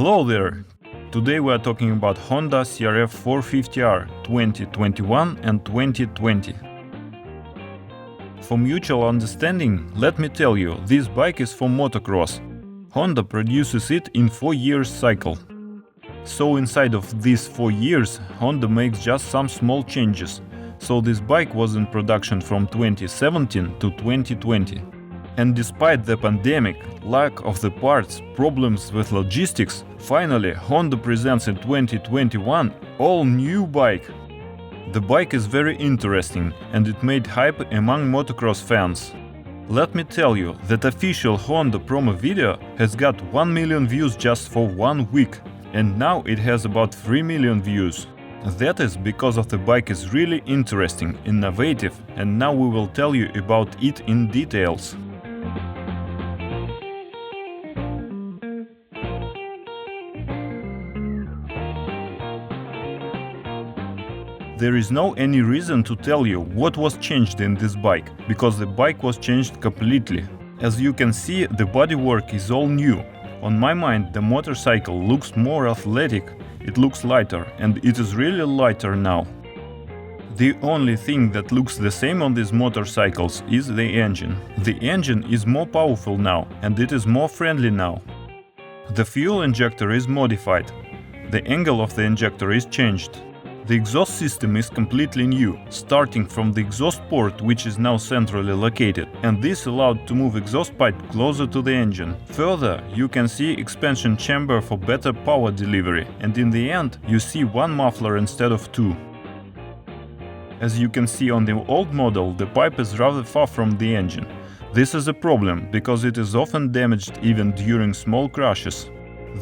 Hello there! Today we are talking about Honda CRF 450R 2021 and 2020. For mutual understanding, let me tell you, this bike is for motocross. Honda produces it in 4 years cycle. So inside of these 4 years, Honda makes just some small changes. So this bike was in production from 2017 to 2020. And despite the pandemic, lack of the parts, problems with logistics, finally Honda presents in 2021 all new bike. The bike is very interesting and it made hype among motocross fans. Let me tell you that official Honda promo video has got 1 million views just for 1 week, and now it has about 3 million views. That is because of the bike is really interesting, innovative, and now we will tell you about it in details. There is no any reason to tell you what was changed in this bike, because the bike was changed completely. As you can see, the bodywork is all new. On my mind, the motorcycle looks more athletic, it looks lighter, and it is really lighter now. The only thing that looks the same on these motorcycles is the engine. The engine is more powerful now, and it is more friendly now. The fuel injector is modified. The angle of the injector is changed. The exhaust system is completely new, starting from the exhaust port, which is now centrally located, and this allowed to move exhaust pipe closer to the engine. Further, you can see expansion chamber for better power delivery, and in the end you see one muffler instead of two. As you can see on the old model, the pipe is rather far from the engine. This is a problem, because it is often damaged even during small crashes.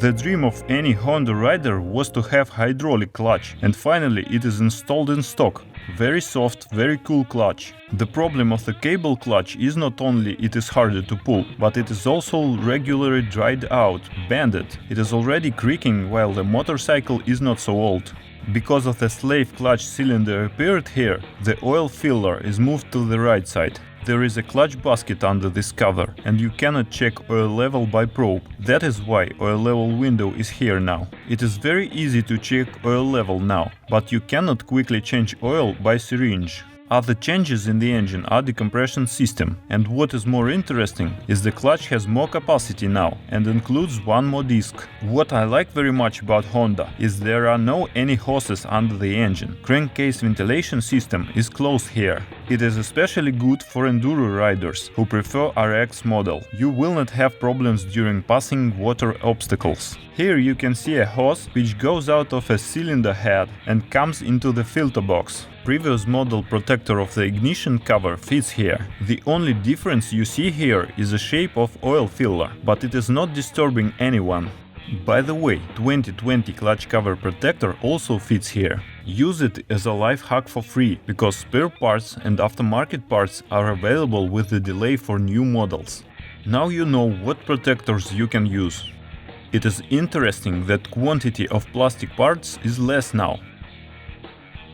The dream of any Honda rider was to have hydraulic clutch, and finally it is installed in stock. Very soft, very cool clutch. The problem of the cable clutch is not only it is harder to pull, but it is also regularly dried out, bended. It is already creaking while the motorcycle is not so old. Because of the slave clutch cylinder appeared here, the oil filler is moved to the right side. There is a clutch basket under this cover, and you cannot check oil level by probe. That is why oil level window is here now. It is very easy to check oil level now, but you cannot quickly change oil by syringe. Other changes in the engine are the compression system, and what is more interesting is the clutch has more capacity now and includes one more disc. What I like very much about Honda is there are no any hoses under the engine. Crankcase ventilation system is closed here. It is especially good for enduro riders who prefer RX model. You will not have problems during passing water obstacles. Here you can see a hose which goes out of a cylinder head and comes into the filter box. Previous model protector of the ignition cover fits here. The only difference you see here is the shape of oil filler, but it is not disturbing anyone. By the way, 2020 clutch cover protector also fits here. Use it as a life hack for free, because spare parts and aftermarket parts are available with the delay for new models. Now you know what protectors you can use. It is interesting that quantity of plastic parts is less now.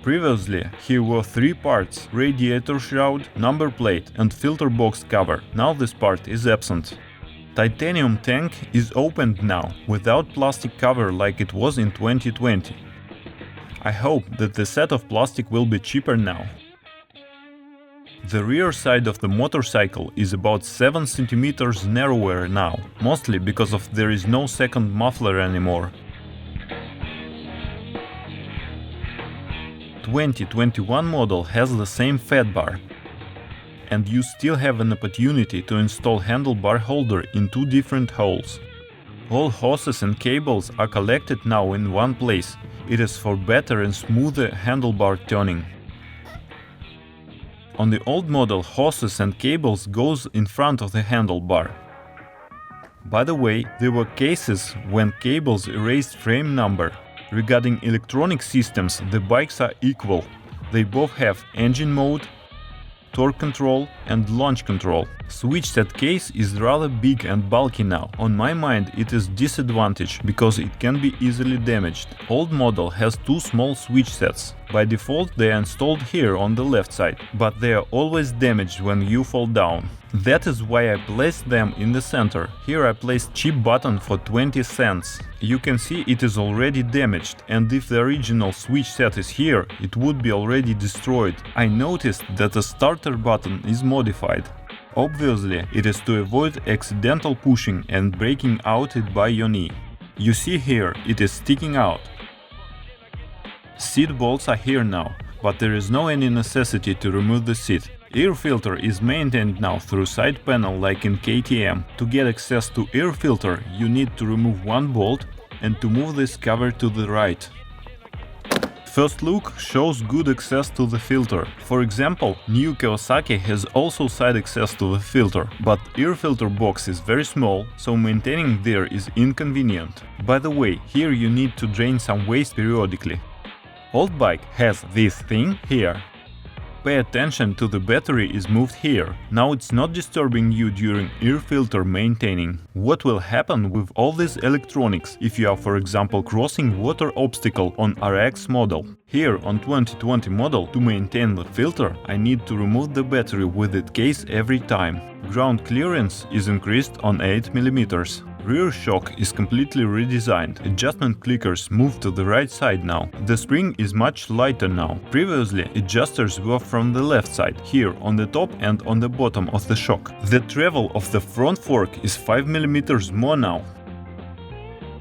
Previously, here were 3 parts: radiator shroud, number plate and filter box cover. Now this part is absent. Titanium tank is opened now, without plastic cover like it was in 2020. I hope that the set of plastic will be cheaper now. The rear side of the motorcycle is about 7 cm narrower now, mostly because of there is no second muffler anymore. 2021 model has the same fat bar, and you still have an opportunity to install handlebar holder in 2 different holes. All hoses and cables are collected now in one place. It is for better and smoother handlebar turning. On the old model, hoses and cables goes in front of the handlebar. By the way, there were cases when cables erased frame number. Regarding electronic systems, the bikes are equal. They both have engine mode, torque control and launch control. Switch set case is rather big and bulky now. On my mind it is disadvantage because it can be easily damaged. Old model has two small switch sets. By default they are installed here on the left side, but they are always damaged when you fall down. That is why I placed them in the center. Here I placed cheap button for 20 cents. You can see it is already damaged, and if the original switch set is here, it would be already destroyed. I noticed that the starter button is modified. Obviously, it is to avoid accidental pushing and breaking out it by your knee. You see here, it is sticking out. Seat bolts are here now, but there is no any necessity to remove the seat. Air filter is maintained now through side panel like in KTM. To get access to air filter, you need to remove one bolt and to move this cover to the right. First look shows good access to the filter. For example, new Kawasaki has also side access to the filter, but air filter box is very small, so maintaining there is inconvenient. By the way, here you need to drain some waste periodically. Old bike has this thing here. Pay attention to the battery is moved here. Now it's not disturbing you during air filter maintaining. What will happen with all this electronics if you are, for example, crossing water obstacle on RX model? Here on 2020 model, to maintain the filter, I need to remove the battery with its case every time. Ground clearance is increased on 8 mm. Rear shock is completely redesigned. Adjustment clickers move to the right side now. The spring is much lighter now. Previously, adjusters were from the left side, here on the top and on the bottom of the shock. The travel of the front fork is 5 mm more now.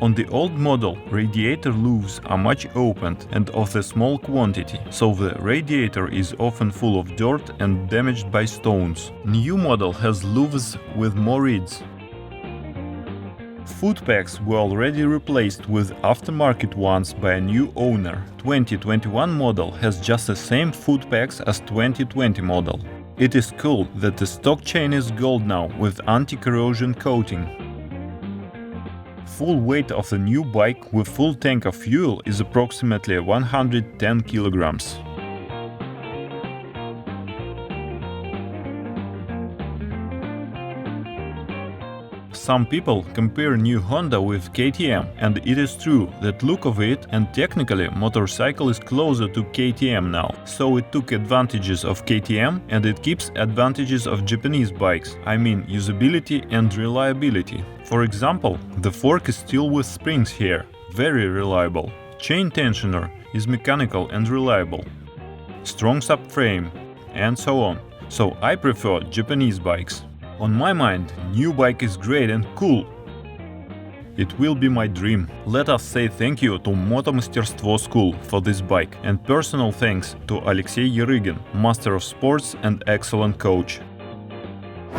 On the old model, radiator loops are much opened and of a small quantity, so the radiator is often full of dirt and damaged by stones. New model has loops with more reeds. Foot pegs were already replaced with aftermarket ones by a new owner. 2021 model has just the same foot pegs as 2020 model. It is cool that the stock chain is gold now with anti-corrosion coating. Full weight of the new bike with full tank of fuel is approximately 110 kilograms. Some people compare new Honda with KTM, and it is true that look of it and technically motorcycle is closer to KTM now. So it took advantages of KTM and it keeps advantages of Japanese bikes, I mean usability and reliability. For example, the fork is still with springs here, very reliable. Chain tensioner is mechanical and reliable. Strong subframe, and so on. So I prefer Japanese bikes. On my mind, new bike is great and cool. It will be my dream. Let us say thank you to Motomasтерство School for this bike, and personal thanks to Alexey Yerygin, Master of Sports and excellent coach.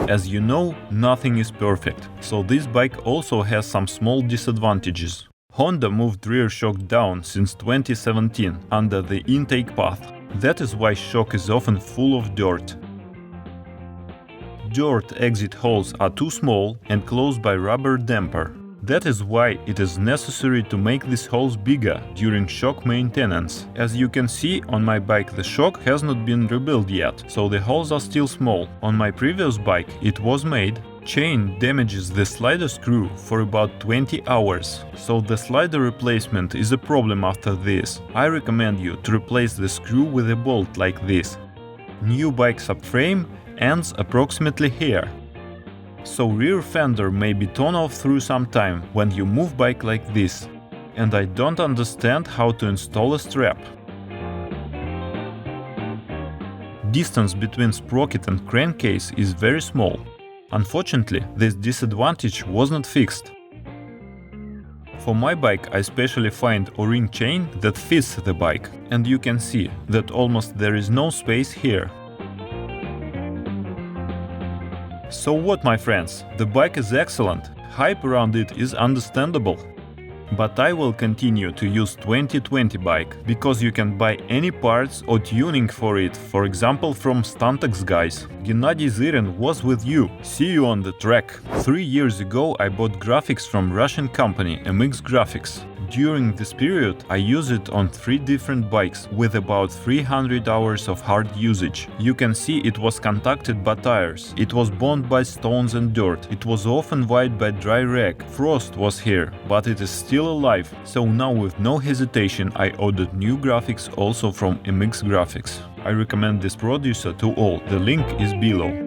As you know, nothing is perfect, so this bike also has some small disadvantages. Honda moved rear shock down since 2017 under the intake path. That is why shock is often full of dirt. Dirt exit holes are too small and closed by rubber damper. That is why it is necessary to make these holes bigger during shock maintenance. As you can see, on my bike the shock has not been rebuilt yet, so the holes are still small. On my previous bike it was made. Chain damages the slider screw for about 20 hours, so the slider replacement is a problem after this. I recommend you to replace the screw with a bolt like this. New bike subframe ends approximately here. So rear fender may be torn off through some time when you move bike like this. And I don't understand how to install a strap. Distance between sprocket and crankcase is very small. Unfortunately, this disadvantage was not fixed. For my bike I specially find O-ring chain that fits the bike, and you can see that almost there is no space here. So what, my friends, the bike is excellent, hype around it is understandable. But I will continue to use 2020 bike, because you can buy any parts or tuning for it, for example from Stantex guys. Gennady Zirin was with you, see you on the track. 3 years ago I bought graphics from Russian company MX Graphics. During this period, I used it on 3 different bikes with about 300 hours of hard usage. You can see it was contacted by tires, it was burned by stones and dirt, it was often white by dry wreck, frost was here, but it is still alive. So now with no hesitation I ordered new graphics also from MX Graphics. I recommend this producer to all, the link is below.